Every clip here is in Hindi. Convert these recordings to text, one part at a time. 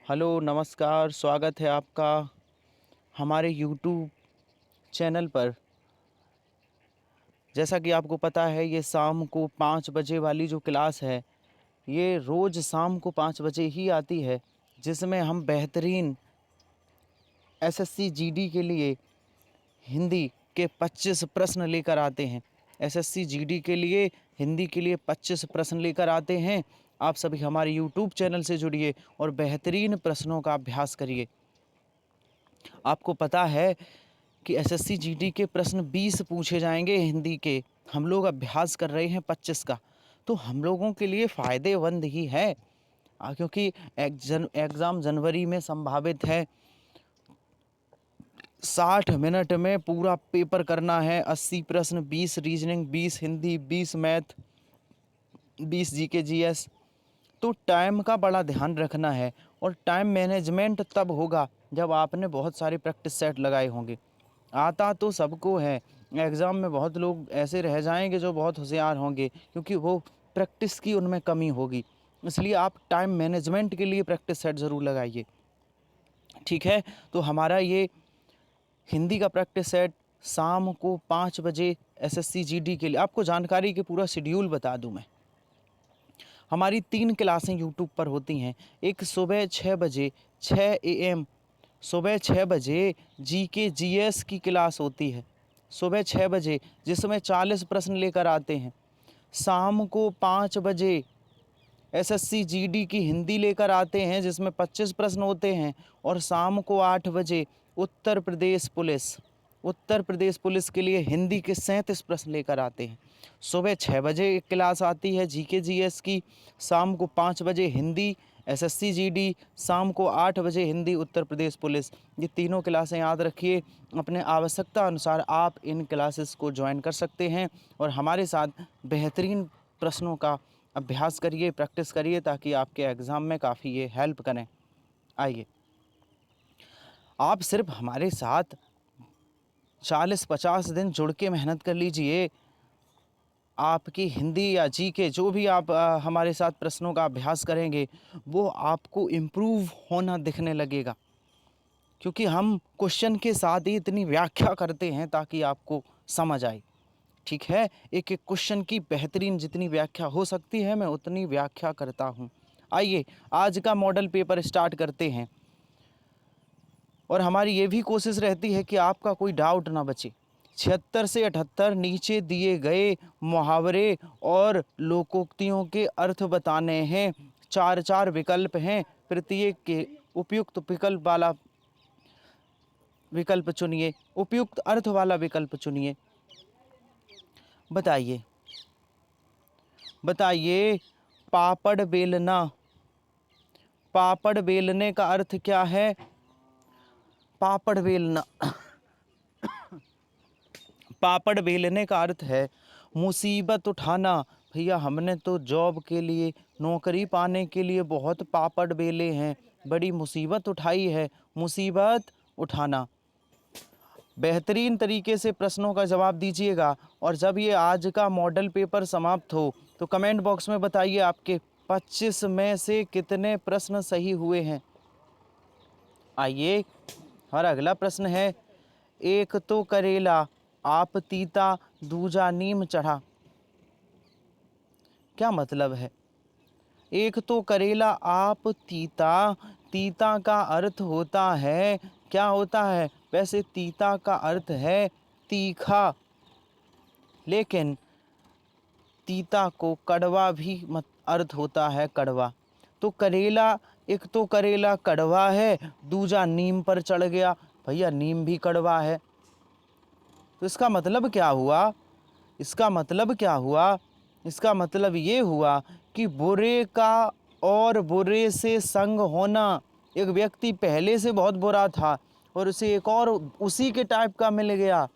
हेलो नमस्कार, स्वागत है आपका हमारे यूट्यूब चैनल पर। जैसा कि आपको पता है, ये शाम को 5 बजे वाली जो क्लास है, ये रोज़ शाम को 5 बजे ही आती है, जिसमें हम बेहतरीन एसएससी जीडी के लिए हिंदी के 25 प्रश्न लेकर आते हैं। एसएससी जीडी के लिए हिंदी के लिए 25 प्रश्न लेकर आते हैं। आप सभी हमारे यूट्यूब चैनल से जुड़िए और बेहतरीन प्रश्नों का अभ्यास करिए। आपको पता है कि एसएससी जीडी के प्रश्न 20 पूछे जाएंगे हिंदी के। हम लोग अभ्यास कर रहे हैं 25 का, तो हम लोगों के लिए फ़ायदेमंद ही है। क्योंकि एग्ज़ाम जनवरी में संभावित है। 60 मिनट में पूरा पेपर करना है। 80 प्रश्न, 20 reasoning, 20 Hindi, 20 math, 20 GK GS. तो टाइम का बड़ा ध्यान रखना है, और टाइम मैनेजमेंट तब होगा जब आपने बहुत सारे प्रैक्टिस सेट लगाए होंगे। आता तो सबको है, एग्ज़ाम में बहुत लोग ऐसे रह जाएंगे जो बहुत होशियार होंगे, क्योंकि वो प्रैक्टिस की उनमें कमी होगी। इसलिए आप टाइम मैनेजमेंट के लिए प्रैक्टिस सेट ज़रूर लगाइए। ठीक है, तो हमारा ये हिंदी का प्रैक्टिस सेट शाम को 5 बजे एसएससी जीडी के लिए। आपको जानकारी के पूरा शेड्यूल बता दूं मैं। हमारी 3 क्लासें यूट्यूब पर होती हैं। एक सुबह 6 बजे 6 AM सुबह 6 बजे जीके जीएस की क्लास होती है, सुबह 6 बजे, जिसमें 40 प्रश्न लेकर आते हैं। शाम को 5 बजे एसएससी जीडी की हिंदी लेकर आते हैं, जिसमें 25 प्रश्न होते हैं। और शाम को 8 बजे उत्तर प्रदेश पुलिस के लिए हिंदी के 37 प्रश्न लेकर आते हैं। सुबह 6 बजे एक क्लास आती है जीके जीएस की, शाम को 5 बजे हिंदी एसएससी जीडी, शाम को 8 बजे हिंदी उत्तर प्रदेश पुलिस। ये तीनों क्लासें याद रखिए। अपने आवश्यकता अनुसार आप इन क्लासेस को ज्वाइन कर सकते हैं और हमारे साथ बेहतरीन प्रश्नों का अभ्यास करिए, प्रैक्टिस करिए, ताकि आपके एग्ज़ाम में काफ़ी ये हेल्प करें। आइए, आप सिर्फ हमारे साथ 40-50 दिन जुड़ के मेहनत कर लीजिए। आपकी हिंदी या जीके जो भी आप हमारे साथ प्रश्नों का अभ्यास करेंगे, वो आपको इम्प्रूव होना दिखने लगेगा। क्योंकि हम क्वेश्चन के साथ ही इतनी व्याख्या करते हैं ताकि आपको समझ आए। ठीक है, एक एक क्वेश्चन की बेहतरीन जितनी व्याख्या हो सकती है, मैं उतनी व्याख्या करता हूँ। आइए, आज का मॉडल पेपर स्टार्ट करते हैं। और हमारी ये भी कोशिश रहती है कि आपका कोई डाउट ना बचे। 76 से 78 नीचे दिए गए मुहावरे और लोकोक्तियों के अर्थ बताने हैं। 4 विकल्प हैं, प्रत्येक के उपयुक्त विकल्प चुनिए, उपयुक्त अर्थ वाला विकल्प चुनिए। बताइए बताइए, पापड़ बेलना, पापड़ बेलने का अर्थ क्या है? पापड़ बेलना पापड़ बेलने का अर्थ है मुसीबत उठाना। भैया, हमने तो जॉब के लिए, नौकरी पाने के लिए बहुत पापड़ बेले हैं, बड़ी मुसीबत उठाई है, मुसीबत उठाना। बेहतरीन तरीके से प्रश्नों का जवाब दीजिएगा। और जब ये आज का मॉडल पेपर समाप्त हो तो कमेंट बॉक्स में बताइए आपके 25 में से कितने प्रश्न सही हुए हैं। आइए, हमारा अगला प्रश्न है, एक तो करेला आप तीता दूजा नीम चढ़ा। क्या मतलब है? एक तो करेला आप तीता, तीता का अर्थ होता है, क्या होता है? वैसे तीता का अर्थ है तीखा, लेकिन तीता को कड़वा भी मत अर्थ होता है, कड़वा। तो करेला, एक तो करेला कड़वा है, दूजा नीम पर चढ़ गया। भैया, नीम भी कड़वा है, तो इसका मतलब क्या हुआ? इसका मतलब क्या हुआ? इसका मतलब ये हुआ कि बुरे का और बुरे से संग होना। एक व्यक्ति पहले से बहुत बुरा था और उसे एक और उसी के टाइप का मिल गया,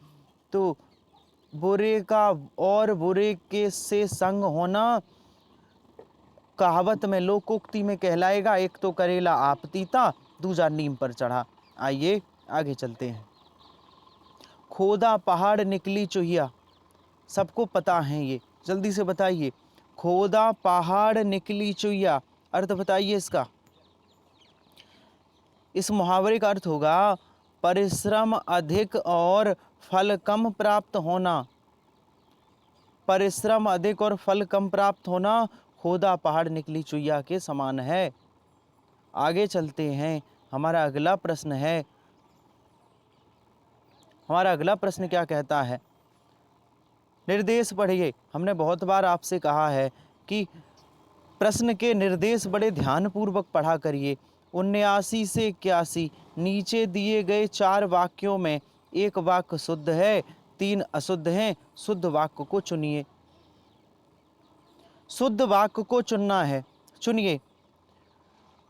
तो बुरे का और बुरे के से संग होना कहावत में, लोकोक्ति में कहलाएगा, एक तो करेला आप तीता दूजा नीम पर चढ़ा। आइए आगे चलते हैं। खोदा पहाड़ निकली चुहिया, सबको पता है ये, जल्दी से बताइए। खोदा पहाड़ निकली चुहिया, अर्थ बताइए इसका। इस मुहावरे का अर्थ होगा परिश्रम अधिक और फल कम प्राप्त होना। परिश्रम अधिक और फल कम प्राप्त होना खोदा पहाड़ निकली चुईया के समान है। आगे चलते हैं। हमारा अगला प्रश्न क्या कहता है? निर्देश पढ़िए। हमने बहुत बार आपसे कहा है कि प्रश्न के निर्देश बड़े ध्यानपूर्वक पढ़ा करिए। 79 से 81 नीचे दिए गए 4 वाक्यों में एक वाक्य शुद्ध है, 3 अशुद्ध हैं। शुद्ध वाक्य को चुनिए। शुद्ध वाक्य को चुनना है। चुनिए।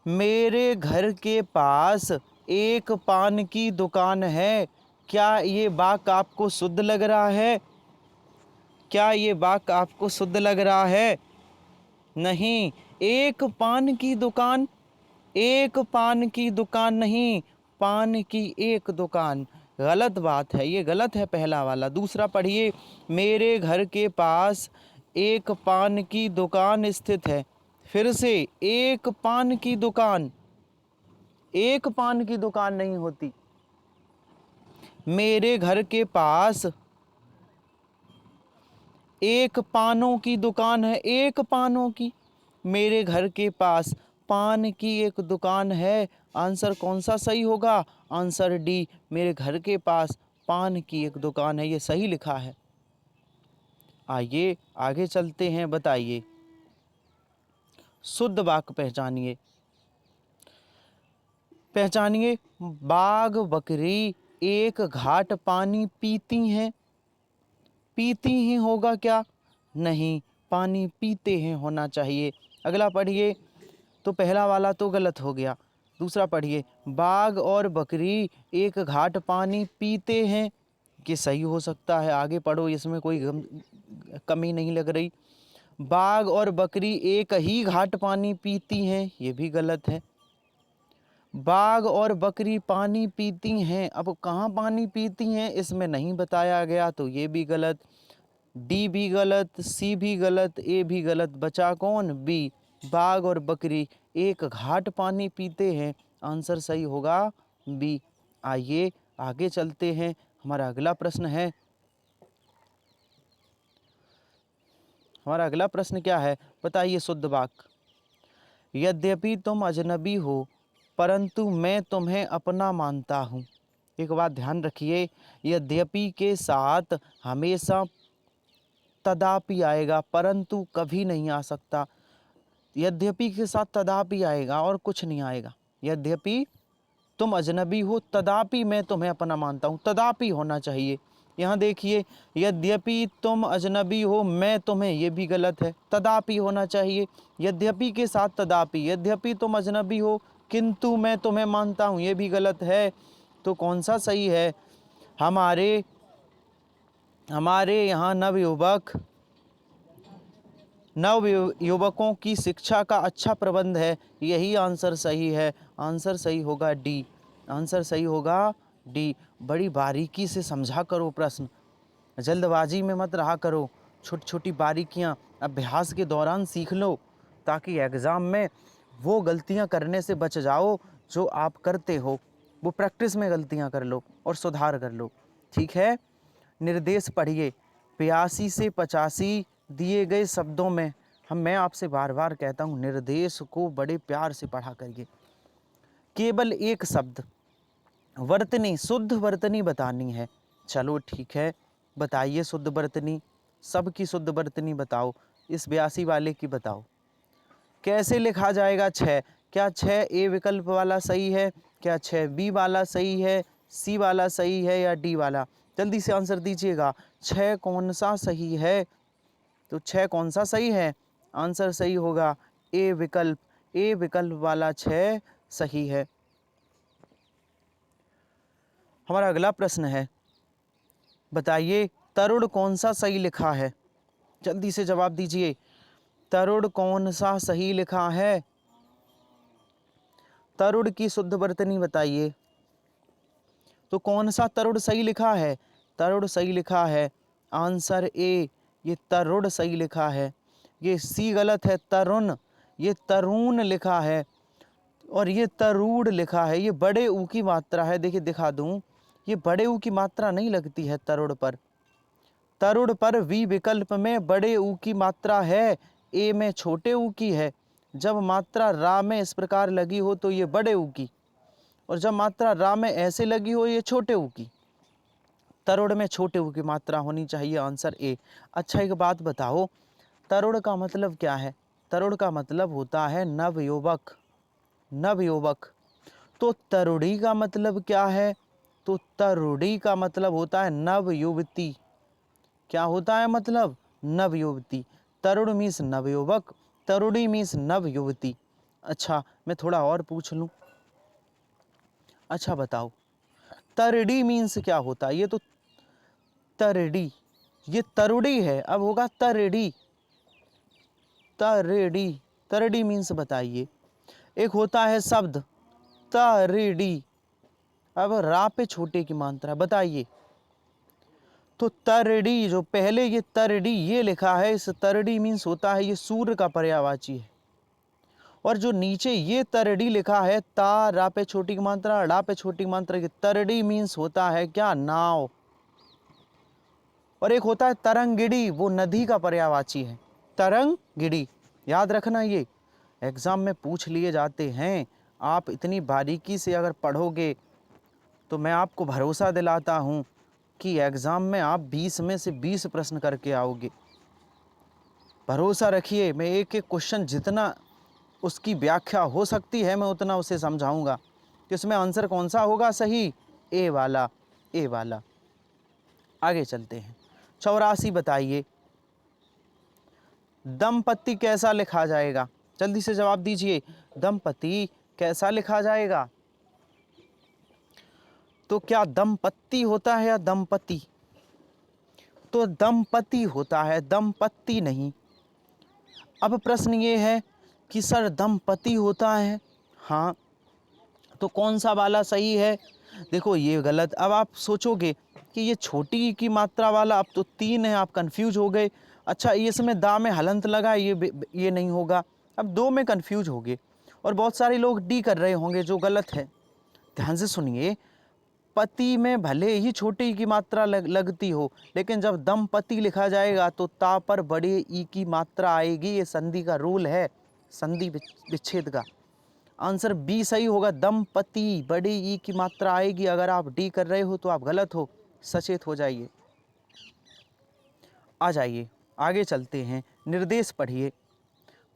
मेरे घर के पास एक पान की दुकान है। क्या ये वाक्य आपको शुद्ध लग रहा है? क्या ये वाक्य आपको शुद्ध लग रहा है? नहीं। एक पान की दुकान, एक पान की दुकान नहीं, पान की एक दुकान। गलत बात है, ये गलत है पहला वाला। दूसरा पढ़िए। मेरे घर के पास एक पान की दुकान स्थित है। फिर से, एक पान की दुकान, एक पान की दुकान नहीं होती। मेरे घर के पास एक पानों की दुकान है, एक पानों की। मेरे घर के पास पान की एक दुकान है। आंसर कौन सा सही होगा? आंसर डी, मेरे घर के पास पान की एक दुकान है, ये सही लिखा है। आइए आगे चलते हैं। बताइए। शुद्ध वाक्य पहचानिए। पहचानिए। बाघ बकरी एक घाट पानी पीती हैं। पीती ही होगा क्या? नहीं, पानी पीते हैं होना चाहिए। अगला पढ़िए। तो पहला वाला तो गलत हो गया। दूसरा पढ़िए। बाघ और बकरी एक घाट पानी पीते हैं, ये सही हो सकता है। आगे पढ़ो, इसमें कोई कमी नहीं लग रही। बाघ और बकरी एक ही घाट पानी पीती हैं, ये भी गलत है। बाघ और बकरी पानी पीती हैं, अब कहाँ पानी पीती हैं इसमें नहीं बताया गया, तो ये भी गलत। डी भी गलत, सी भी गलत, ए भी गलत। बचा कौन? बी, बाघ और बकरी एक घाट पानी पीते हैं। आंसर सही होगा बी। आइए आगे चलते हैं। हमारा अगला प्रश्न है। हमारा अगला प्रश्न क्या है? बताइए शुद्ध वाक्य। यद्यपि तुम अजनबी हो परंतु मैं तुम्हें अपना मानता हूँ। एक बात ध्यान रखिए, यद्यपि के साथ हमेशा तदापि आएगा, परंतु कभी नहीं आ सकता। यद्यपि के साथ तदापि आएगा और कुछ नहीं आएगा। यद्यपि तुम अजनबी हो तदापि मैं तुम्हें अपना मानता हूँ, तदापि होना चाहिए। यहाँ देखिए, यद्यपि तुम अजनबी हो मैं तुम्हें, ये भी गलत है, तदापि होना चाहिए। यद्यपि के साथ तदापि, यद्यपि तुम अजनबी हो किंतु मैं तुम्हें मानता हूँ, ये भी गलत है। तो कौन सा सही है? हमारे यहाँ नवयुवकों की शिक्षा का अच्छा प्रबंध है, यही आंसर सही है। आंसर सही होगा डी। आंसर सही होगा डी। बड़ी बारीकी से समझा करो प्रश्न, जल्दबाजी में मत रहा करो। छोटी छोटी बारीकियां अभ्यास के दौरान सीख लो, ताकि एग्ज़ाम में वो गलतियां करने से बच जाओ जो आप करते हो। वो प्रैक्टिस में गलतियां कर लो और सुधार कर लो। ठीक है। निर्देश पढ़िए। 82 से 85 दिए गए शब्दों में मैं आपसे बार बार कहता हूँ, निर्देश को बड़े प्यार से पढ़ा करिए। केवल एक शब्द वर्तनी, शुद्ध वर्तनी बतानी है। चलो ठीक है, बताइए शुद्ध वर्तनी। सबकी शुद्ध वर्तनी बताओ। इस 82 वाले की बताओ। कैसे लिखा जाएगा 6? क्या 6 ए विकल्प वाला सही है? क्या 6 बी वाला सही है? सी वाला सही है या डी वाला? जल्दी से आंसर दीजिएगा। 6 कौन सा सही है? तो 6 कौन सा सही है? आंसर सही होगा ए विकल्प। ए विकल्प वाला 6 सही है। हमारा अगला प्रश्न है। बताइए तरुण कौन सा सही लिखा है? जल्दी से जवाब दीजिए। तरुण कौन सा सही लिखा है? तरुण की शुद्ध वर्तनी बताइए। तो कौन सा तरुण सही लिखा है? तरुण सही लिखा है। आंसर ए, ये तरुण सही लिखा है। ये सी गलत है, तरुण, ये तरुण लिखा है। और ये तरूड़ लिखा है, ये बड़े ऊ की मात्रा है। देखिए दिखा दूं, ये बड़े ऊ की मात्रा नहीं लगती है तरुड़ पर। तरुड़ पर वी विकल्प में बड़े ऊ की मात्रा है, ए में छोटे ऊ की है। जब मात्रा रा में इस प्रकार लगी हो तो ये बड़े ऊ की, और जब मात्रा रा में ऐसे लगी हो ये छोटे ऊ की। तरुड़ में छोटे ऊ की मात्रा होनी चाहिए, आंसर ए। अच्छा एक बात बताओ, तरुड़ का मतलब क्या है? तरुड़ का मतलब होता है नवयुवक, नवयुवक। तो तरुड़ी का मतलब क्या है? तो तरुड़ी का मतलब होता है नवयुवती। क्या होता है मतलब? नवयुवती। तरुण मीन्स नवयुवक, तरुणी मीन्स नवयुवती। अच्छा मैं थोड़ा और पूछ लूं। अच्छा बताओ, तरडी मीन्स क्या होता है? ये तो तरडी, ये तरुड़ी है, अब होगा तरडी। तरडी, तरडी मीन्स बताइए। एक होता है शब्द तरडी, अब रा पे छोटे की मात्रा बताइए। तो तरडी, जो पहले ये तरडी ये लिखा है, इस तरडी मीन्स होता है ये सूर्य का पर्यायवाची है। और जो नीचे ये तरडी लिखा है, ता रा पे छोटी की मात्रा, ड़ा पे छोटी की मात्रा, ये तरडी मीन्स होता है क्या? नाव। और एक होता है तरंगिड़ी, वो नदी का पर्यायवाची है। तरंगिड़ी, याद रखना, ये एग्जाम में पूछ लिए जाते हैं। आप इतनी बारीकी से अगर पढ़ोगे तो मैं आपको भरोसा दिलाता हूँ कि एग्ज़ाम में आप 20 में से 20 प्रश्न करके आओगे। भरोसा रखिए, मैं एक एक क्वेश्चन जितना उसकी व्याख्या हो सकती है मैं उतना उसे समझाऊंगा कि उसमें आंसर कौन सा होगा सही, ए वाला, ए वाला। आगे चलते हैं। 84 बताइए, दंपति कैसा लिखा जाएगा? जल्दी से जवाब दीजिए, दंपति कैसा लिखा जाएगा? तो क्या दंपत्ति होता है या दंपति? तो दंपति होता है, दंपत्ति नहीं। अब प्रश्न ये है कि सर दंपति होता है, हाँ, तो कौन सा वाला सही है? देखो ये गलत। अब आप सोचोगे कि ये छोटी की मात्रा वाला, अब तो 3 है, आप कंफ्यूज हो गए। अच्छा ये इसमें दा में हलंत लगा, ये नहीं होगा। अब 2 में कंफ्यूज हो गए, और बहुत सारे लोग डी कर रहे होंगे, जो गलत है। ध्यान से सुनिए, पति में भले ही छोटी की मात्रा लगती हो, लेकिन जब दंपति लिखा जाएगा तो ता पर बड़े ई की मात्रा आएगी। ये संधि का रूल है, संधि विच्छेद का। आंसर बी सही होगा, दंपति, बड़ी ई की मात्रा आएगी। अगर आप डी कर रहे हो तो आप गलत हो, सचेत हो जाइए। आ जाइए आगे चलते हैं, निर्देश पढ़िए।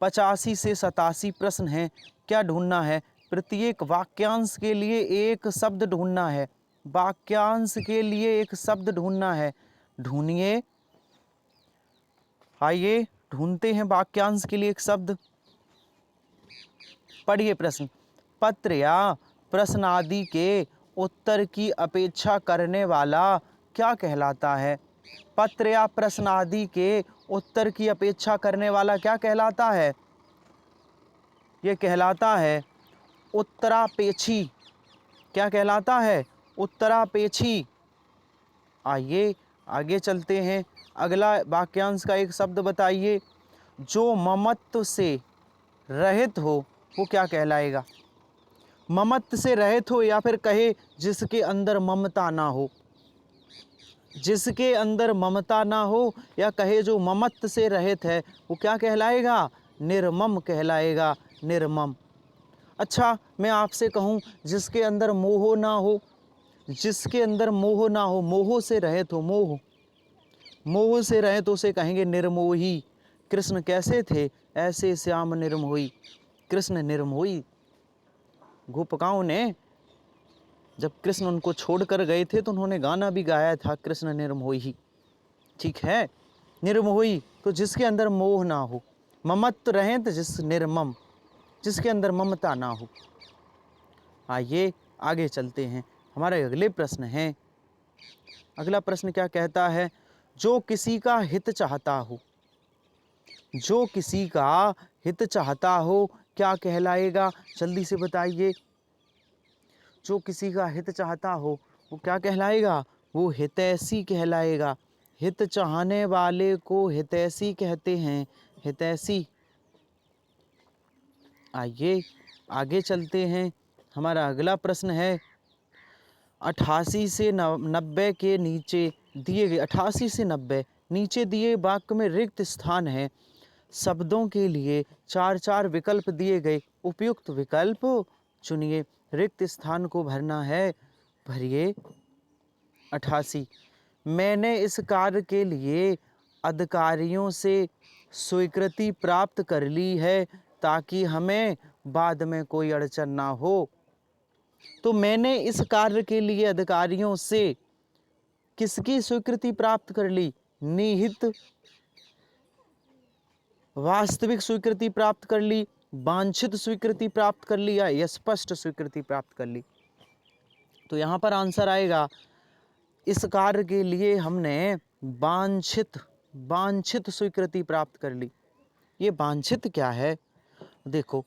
85 से 87 प्रश्न हैं। क्या ढूंढना है? प्रत्येक वाक्यांश के लिए एक शब्द ढूंढना है। वाक्यांश के लिए एक शब्द ढूंढना है। ढूंढिए, आइए ढूंढते हैं वाक्यांश के लिए एक शब्द। पढ़िए प्रश्न। पत्र या प्रश्न आदि के उत्तर की अपेक्षा करने वाला क्या कहलाता है? पत्र या प्रश्न आदि के उत्तर की अपेक्षा करने वाला क्या कहलाता है? ये कहलाता है उत्तरापेक्षी। क्या कहलाता है? उत्तरापेक्षी। आइए आगे चलते हैं। अगला वाक्यांश का एक शब्द बताइए। जो ममत्व से रहित हो वो क्या कहलाएगा? ममत्व से रहित हो, या फिर कहे जिसके अंदर ममता ना हो। जिसके अंदर ममता ना हो, या कहे जो ममत्व से रहित है, वो क्या कहलाएगा? निर्मम कहलाएगा, निर्मम। अच्छा मैं आपसे कहूँ, जिसके अंदर मोह ना हो, जिसके अंदर मोह ना हो, मोह से रहित हो, मोह, मोह से रहित तो उसे कहेंगे निर्मोही। कृष्ण कैसे थे? ऐसे श्याम निर्मोही, कृष्ण निर्मोही। गोपिकाओं ने जब कृष्ण उनको छोड़कर गए थे तो उन्होंने गाना भी गाया था, कृष्ण निर्मोही। ठीक है, निर्मोही तो जिसके अंदर मोह ना हो, ममत्व रहे तो जिस निर्मम, जिसके अंदर ममता ना हो। आइए आगे चलते हैं, हमारे अगले प्रश्न हैं। अगला प्रश्न क्या कहता है? जो किसी का हित चाहता हो, जो किसी का हित चाहता हो क्या कहलाएगा? जल्दी से बताइए। जो किसी का हित चाहता हो वो क्या कहलाएगा? वो हितैषी कहलाएगा। हित चाहने वाले को हितैषी कहते हैं, हितैषी। आइए आगे चलते हैं। हमारा अगला प्रश्न है 88 से 90 के नीचे दिए गए 88 से 90 नीचे दिए वाक्य में रिक्त स्थान है। शब्दों के लिए चार चार विकल्प दिए गए, उपयुक्त विकल्प चुनिए। रिक्त स्थान को भरना है, भरिए। 88 मैंने इस कार्य के लिए अधिकारियों से स्वीकृति प्राप्त कर ली है ताकि हमें बाद में कोई अड़चन ना हो। तो मैंने इस कार्य के लिए अधिकारियों से किसकी स्वीकृति प्राप्त कर ली? निहित वास्तविक स्वीकृति प्राप्त कर ली, वांछित स्वीकृति प्राप्त कर ली या स्पष्ट स्वीकृति प्राप्त कर ली? तो यहाँ पर आंसर आएगा इस कार्य के लिए हमने वांछित स्वीकृति प्राप्त कर ली। ये वांछित क्या है? देखो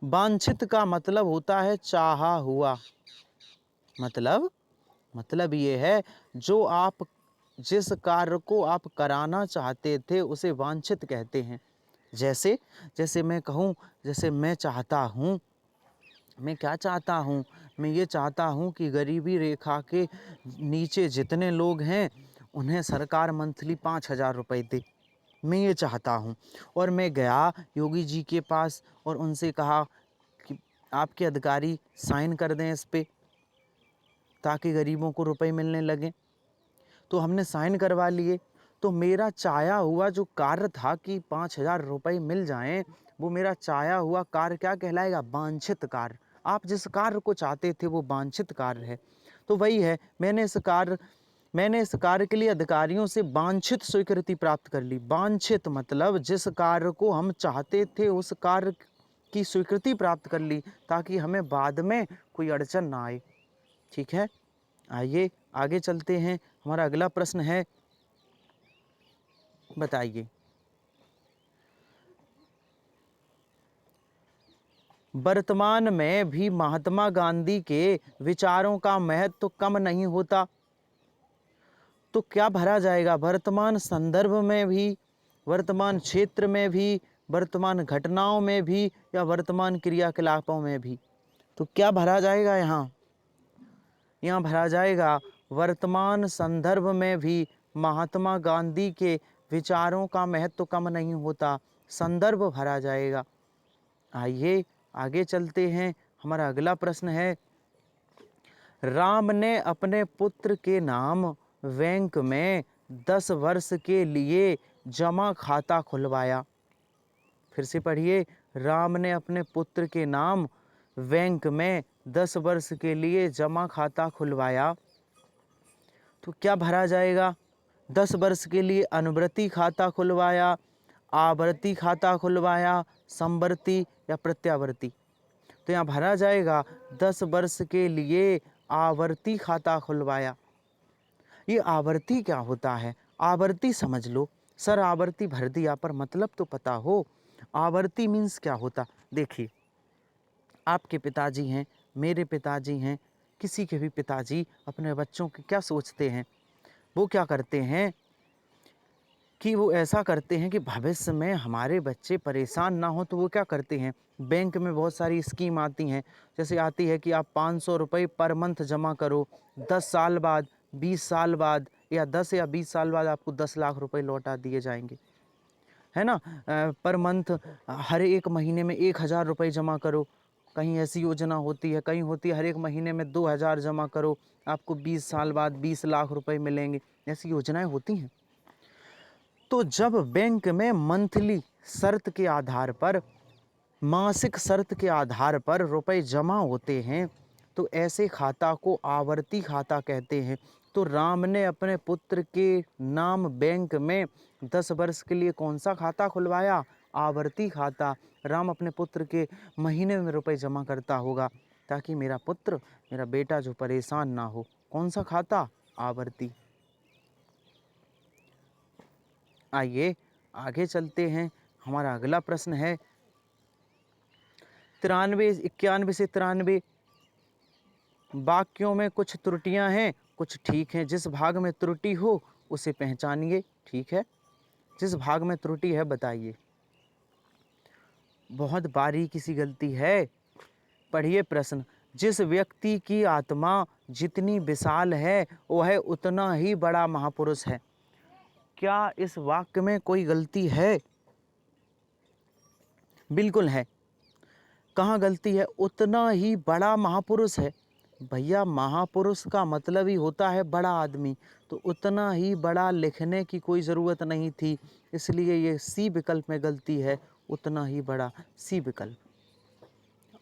वांछित का मतलब होता है चाहा हुआ। मतलब ये है जो आप जिस कार्य को आप कराना चाहते थे उसे वांछित कहते हैं। जैसे मैं कहूँ, जैसे मैं चाहता हूँ, मैं क्या चाहता हूँ? मैं ये चाहता हूँ कि गरीबी रेखा के नीचे जितने लोग हैं उन्हें सरकार मंथली 5,000 रुपये दे। मैं ये चाहता हूँ। और मैं गया योगी जी के पास और उनसे कहा कि आपके अधिकारी साइन कर दें इस पे ताकि गरीबों को रुपए मिलने लगे। तो हमने साइन करवा लिए। तो मेरा चाया हुआ जो कार्य था कि 5,000 रुपये मिल जाएं, वो मेरा चाया हुआ कार्य क्या कहलाएगा? वांछित कार्य। आप जिस कार्य को चाहते थे वो वांछित कार्य है। तो वही है, मैंने इस कार्य के लिए अधिकारियों से वांछित स्वीकृति प्राप्त कर ली। वांछित मतलब जिस कार्य को हम चाहते थे उस कार्य की स्वीकृति प्राप्त कर ली ताकि हमें बाद में कोई अड़चन ना आए। ठीक है, आइए आगे चलते हैं। हमारा अगला प्रश्न है, बताइए वर्तमान में भी महात्मा गांधी के विचारों का महत्व कम नहीं होता। तो क्या भरा जाएगा? वर्तमान संदर्भ में भी, वर्तमान क्षेत्र में भी, वर्तमान घटनाओं में भी या वर्तमान क्रियाकलापों में भी? तो क्या भरा जाएगा? यहाँ भरा जाएगा वर्तमान संदर्भ में भी महात्मा गांधी के विचारों का महत्व कम नहीं होता। संदर्भ भरा जाएगा। आइए आगे चलते हैं। हमारा अगला प्रश्न है, राम ने अपने पुत्र के नाम बैंक में 10 वर्ष के लिए जमा खाता खुलवाया। फिर से पढ़िए, राम ने अपने पुत्र के नाम बैंक में 10 वर्ष के लिए जमा खाता खुलवाया। तो क्या भरा जाएगा? 10 वर्ष के लिए अनुवर्ती खाता खुलवाया, आवर्ती खाता खुलवाया, समवर्ती या प्रत्यावर्ती? तो यहाँ भरा जाएगा 10 वर्ष के लिए आवर्ती खाता खुलवाया। ये आवर्ती क्या होता है? आवर्ती समझ लो। सर आवर्ती भर दिया पर मतलब तो पता हो। आवर्ती मीन्स क्या होता? देखिए, आपके पिताजी हैं, मेरे पिताजी हैं, किसी के भी पिताजी अपने बच्चों के क्या सोचते हैं? वो क्या करते हैं कि वो ऐसा करते हैं कि भविष्य में हमारे बच्चे परेशान ना हो, तो वो क्या करते हैं, बैंक में बहुत सारी स्कीम आती हैं। जैसे आती है कि आप 500 रुपये पर मंथ जमा करो, 10 साल बाद, 20 साल बाद या 10 या 20 साल बाद आपको 10 लाख रुपए लौटा दिए जाएंगे, है ना। पर मंथ हर एक महीने में 1,000 रुपये जमा करो। कहीं ऐसी योजना होती है, कहीं होती है हर एक महीने में 2,000 जमा करो, आपको 20 साल बाद 20 लाख रुपए मिलेंगे। ऐसी योजनाएं होती हैं। तो जब बैंक में मंथली शर्त के आधार पर, मासिक शर्त के आधार पर रुपए जमा होते हैं, तो ऐसे खाता को आवर्ती खाता कहते हैं। तो राम ने अपने पुत्र के नाम बैंक में 10 वर्ष के लिए कौन सा खाता खुलवाया? आवर्ती खाता। राम अपने पुत्र के महीने में रुपए जमा करता होगा ताकि मेरा पुत्र, मेरा बेटा जो परेशान ना हो। कौन सा खाता? आवर्ती। आइए आगे चलते हैं। हमारा अगला प्रश्न है 91 से 93 वाक्यों में कुछ त्रुटियां हैं, कुछ ठीक हैं। जिस भाग में त्रुटि हो उसे पहचानिए। ठीक है, जिस भाग में त्रुटि है बताइए। बहुत बारीकी सी गलती है। पढ़िए प्रश्न। जिस व्यक्ति की आत्मा जितनी विशाल है वह उतना ही बड़ा महापुरुष है। क्या इस वाक्य में कोई गलती है? बिल्कुल है। कहाँ गलती है? उतना ही बड़ा महापुरुष है। भैया महापुरुष का मतलब ही होता है बड़ा आदमी, तो उतना ही बड़ा लिखने की कोई ज़रूरत नहीं थी, इसलिए ये सी विकल्प में गलती है, उतना ही बड़ा, सी विकल्प।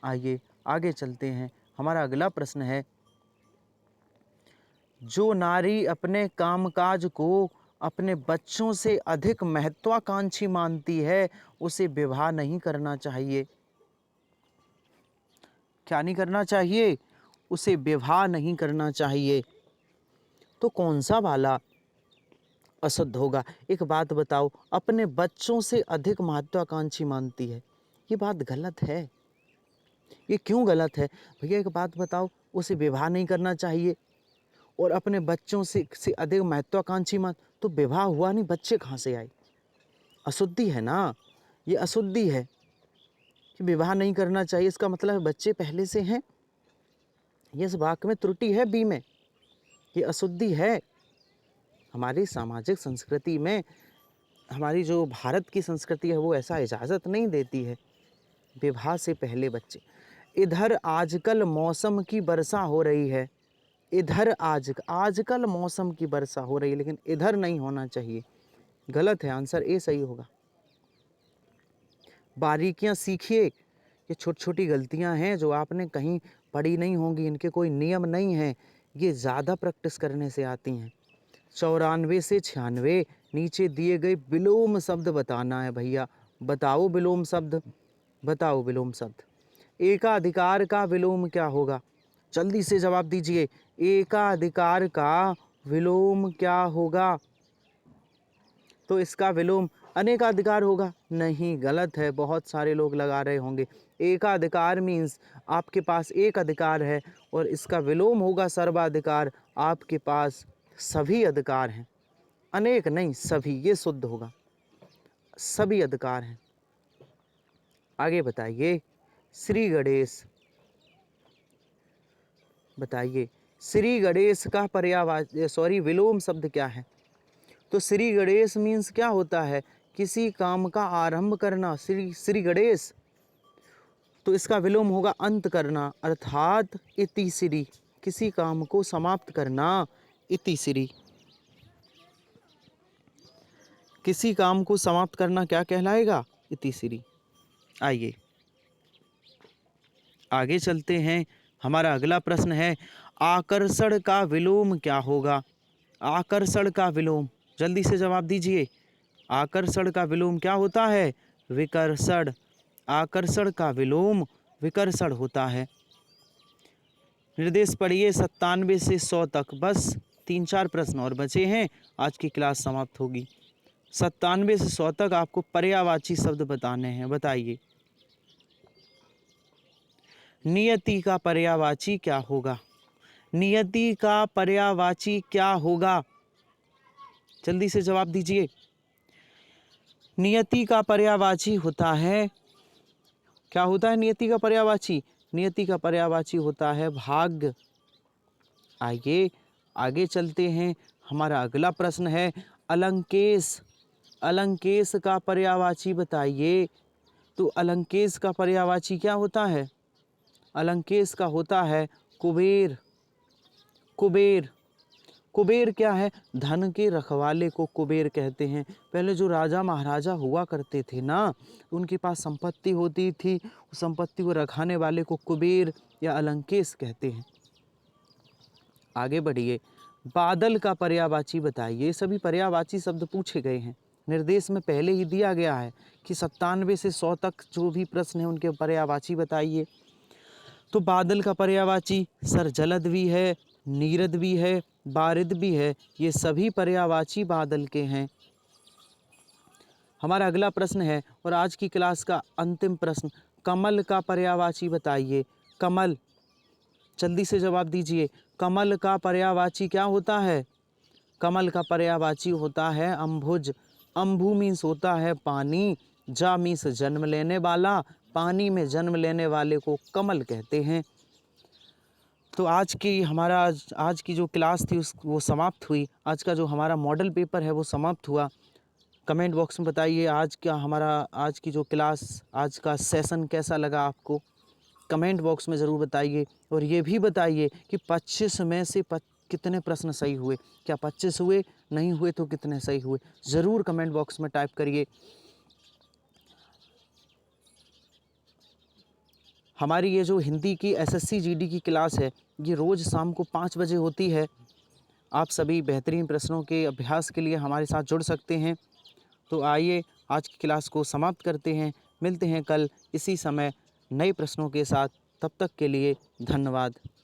आइए आगे चलते हैं। हमारा अगला प्रश्न है, जो नारी अपने कामकाज को अपने बच्चों से अधिक महत्वाकांक्षी मानती है उसे विवाह नहीं करना चाहिए। क्या नहीं करना चाहिए? उसे विवाह नहीं करना चाहिए। तो कौन सा वाला अशुद्ध होगा? एक बात बताओ, अपने बच्चों से अधिक महत्वाकांक्षी मानती है, ये बात गलत है। ये क्यों गलत है? भैया एक बात बताओ, उसे विवाह नहीं करना चाहिए और अपने बच्चों से अधिक महत्वाकांक्षी मान, तो विवाह हुआ नहीं, बच्चे कहाँ से आए? अशुद्धि है ना, ये अशुद्धि है कि विवाह नहीं करना चाहिए, इसका मतलब है बच्चे पहले से हैं। ये इस वाक्य में त्रुटि है, बी में, ये अशुद्धि है। हमारी सामाजिक संस्कृति में, हमारी जो भारत की संस्कृति है वो ऐसा इजाज़त नहीं देती है, विवाह से पहले बच्चे। इधर आजकल मौसम की वर्षा हो रही है, इधर आजकल मौसम की वर्षा हो रही है, लेकिन इधर नहीं होना चाहिए, गलत है, आंसर ए सही होगा। बारीकियां सीखिए, ये छोटी छोटी गलतियां हैं जो आपने कहीं पढ़ी नहीं होंगी, इनके कोई नियम नहीं हैं, ये ज़्यादा प्रैक्टिस करने से आती हैं। 94 से 96 नीचे दिए गए विलोम शब्द बताना है भैया। बताओ विलोम शब्द, बताओ विलोम शब्द। एकाधिकार का विलोम क्या होगा? जल्दी से जवाब दीजिए। एकाधिकार का विलोम क्या होगा? तो इसका विलोम अनेकाधिकार होगा। नहीं, गलत है, बहुत सारे लोग लगा रहे होंगे। एकाधिकार मीन्स आपके पास एक अधिकार है और इसका विलोम होगा सर्वाधिकार, आपके पास सभी अधिकार हैं, अनेक नहीं, सभी, ये शुद्ध होगा, सभी अधिकार हैं। आगे बताइए। श्री गणेश, बताइए श्री गणेश का पर्यायवाची विलोम शब्द क्या है? तो श्री गणेश मीन्स क्या होता है? किसी काम का आरंभ करना, श्री गणेश। तो इसका विलोम होगा अंत करना, अर्थात इति श्री, किसी काम को समाप्त करना, इति श्री। किसी काम को समाप्त करना क्या कहलाएगा? इति श्री। आइए आगे चलते हैं। हमारा अगला प्रश्न है, आकर्षण का विलोम क्या होगा? आकर्षण का विलोम, जल्दी से जवाब दीजिए। आकर्षण का विलोम क्या होता है? विकर्षण। आकर्षण का विलोम विकर्षण होता है। निर्देश पढ़िए 97 से 100 तक। बस 3-4 प्रश्न और बचे हैं, आज की क्लास समाप्त होगी। 97 से 100 तक आपको पर्यायवाची शब्द बताने हैं, बताइए। नियति का पर्यायवाची क्या होगा? नियति का पर्यायवाची क्या होगा? जल्दी से जवाब दीजिए। नियति का पर्यायवाची होता है, क्या होता है नियति का पर्यायवाची? नियति का पर्यायवाची होता है भाग्य। आइए आगे चलते हैं। हमारा अगला प्रश्न है, अलंकेश। अलंकेश का पर्यायवाची बताइए। तो अलंकेश का पर्यायवाची क्या होता है? अलंकेश का होता है कुबेर। कुबेर, कुबेर क्या है? धन के रखवाले को कुबेर कहते हैं। पहले जो राजा महाराजा हुआ करते थे ना, उनके पास संपत्ति होती थी, उस संपत्ति को रखाने वाले को कुबेर या अलंकेश कहते हैं। आगे बढ़िए। बादल का पर्यायवाची बताइए। सभी पर्यायवाची शब्द पूछे गए हैं, निर्देश में पहले ही दिया गया है कि 97 से 100 तक जो भी प्रश्न है उनके पर्यायवाची बताइए। तो बादल का पर्यायवाची सर जलद भी है, नीरद भी है, बारिद भी है, ये सभी पर्यायवाची बादल के हैं। हमारा अगला प्रश्न है और आज की क्लास का अंतिम प्रश्न, कमल का पर्यायवाची बताइए। कमल, जल्दी से जवाब दीजिए। कमल का पर्यायवाची क्या होता है? कमल का पर्यायवाची होता है अम्भुज। अम्भु मीन्स होता है पानी, जा मीन्स जन्म लेने वाला, पानी में जन्म लेने वाले को कमल कहते हैं। तो आज की जो क्लास थी वो समाप्त हुई। आज का जो हमारा मॉडल पेपर है वो समाप्त हुआ। कमेंट बॉक्स में बताइए आज की जो क्लास, आज का सेशन कैसा लगा आपको। कमेंट बॉक्स में ज़रूर बताइए और ये भी बताइए कि 25 में से कितने प्रश्न सही हुए। क्या 25 हुए? नहीं हुए तो कितने सही हुए? ज़रूर कमेंट बॉक्स में टाइप करिए। हमारी ये जो हिंदी की एसएससी जीडी की क्लास है, ये रोज़ शाम को 5 बजे होती है। आप सभी बेहतरीन प्रश्नों के अभ्यास के लिए हमारे साथ जुड़ सकते हैं। तो आइए आज की क्लास को समाप्त करते हैं। मिलते हैं कल इसी समय नए प्रश्नों के साथ। तब तक के लिए धन्यवाद।